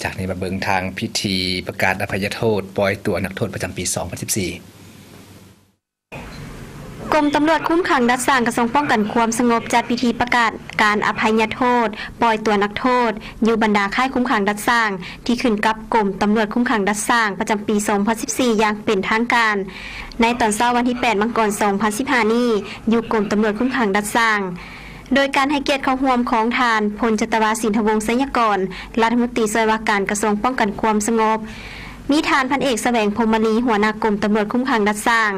จากนี้มาเบิงทางพิธีประกาศอภัยโทษปล่อยตัวนักโทษประจำปี 2014กรมตำรวจคุ้มขังรัฐสร้างกระทรวงป้องกันความสงบจัดพิธีประกาศการอภัยโทษปล่อยตัวนักโทษอยู่บรรดาค่ายคุ้มขังรัฐสร้างที่ขึ้นกับกรมตำรวจคุ้มขังรัฐสร้างประจำปี 2014 อย่างเป็นทางการในตอนเช้าวันที่ 8 มังกร 2015 นี้อยู่กรมตำรวจคุ้มขังรัฐสร้างโดยการให้เกียรติเข้าร่วมของทานพลจตวาสินทวงศ์ไสยกรรัฐมนตรีช่วยว่าการกระทรวงป้องกันความสงบมีทานพันเอกแสวงพรหมลีหัวหน้ากรมตำรวจคุ้มขังรัฐสร้าง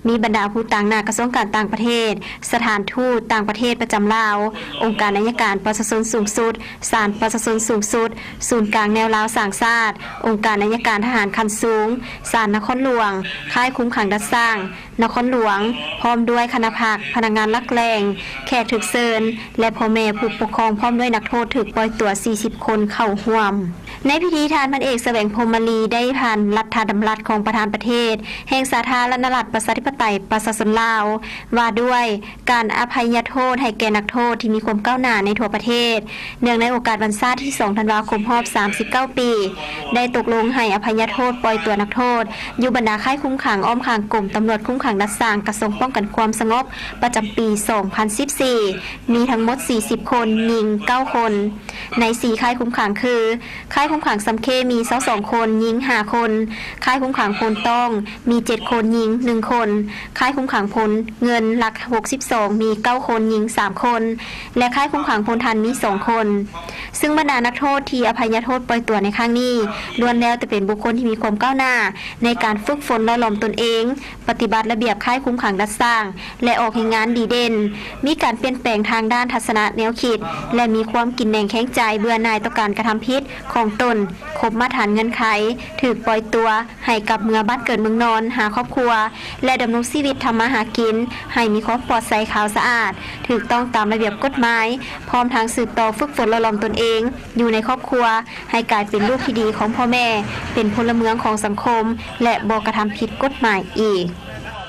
มีบรรดาผู้ต่างหน้ากระทรวงการต่างประเทศสถานทูตต่างประเทศประจำลาวองค์การอัยการประชาชนสูงสุดศาลประชาชนสูงสุดศูนย์กลางแนวลาวสร้างชาติองค์การอัยการทหารขั้นสูงศาลนครหลวงค่ายคุ้มขังรัฐสร้างนครหลวงพร้อมด้วยคณะพักพนักงานลักแรงแขกถึกเซินและพ่อแม่ผู้ปกครองพร้อมด้วยนักโทษถึกปล่อยตัว40คนเข้าร่วมในพิธีทานพันเอกแสวงพรหมลีได้ผ่านรัฐดำรัสของประธานประเทศแห่งสาธารณรัฐประชาธิปไตยประชาชนลาวว่าด้วยการอภัยโทษให้แก่นักโทษที่มีความก้าวหน้าในทั่วประเทศเนื่องในโอกาสวันชาติที่2ธันวาคมรอบ39ปีได้ตกลงให้อภัยโทษปล่อยตัวนักโทษอยู่บรรดาค่ายคุ้มขังอ้อมข้างกรมตำรวจคุ้มขังรัฐสร้างกระทรวงป้องกันความสงบประจำปี 2014 มีทั้งหมด40คนหญิง9คนใน4ค่ายคุ้มขังคือค่ายคุ้มขังสำเคมี22คนหญิง5คนค่ายคุ้มขังพลต้องมี7คนหญิง1คนค่ายคุ้มขังพลเงินหลัก62มี9คนหญิง3คนและค่ายคุ้มขังพลทันมี2คนซึ่งบรรดานักโทษที่อภัยโทษปล่อยตัวในครั้งนี้ล้วนแล้วแต่เป็นบุคคลที่มีความก้าวหน้าในการฝึกฝนและหลอมตนเองปฏิบัติระเบียบค่ายคุ้มขังรัฐสร้างและออกให้งานดีเด่นมีการเปลี่ยนแปลงทางด้านทัศนะแนวคิดและมีความกินแหน่งแข็งใจเบื่อหน่ายต่อการกระทำผิดของตนครบมาตรฐานเงื่อนไขถูกปล่อยตัวให้กลับเมืองบ้านเกิดเมืองนอนหาครอบครัวและดำรงชีวิตทำมาหากินให้มีความปลอดภัยขาวสะอาดถูกต้องตามระเบียบกฎหมายพร้อมทางสืบต่อฝึกฝนและหลอมตนเองอยู่ในครอบครัวให้กลายเป็นลูกที่ดีของพ่อแม่เป็นพลเมืองของสังคมและบ่กระทำผิดกฎหมายอีก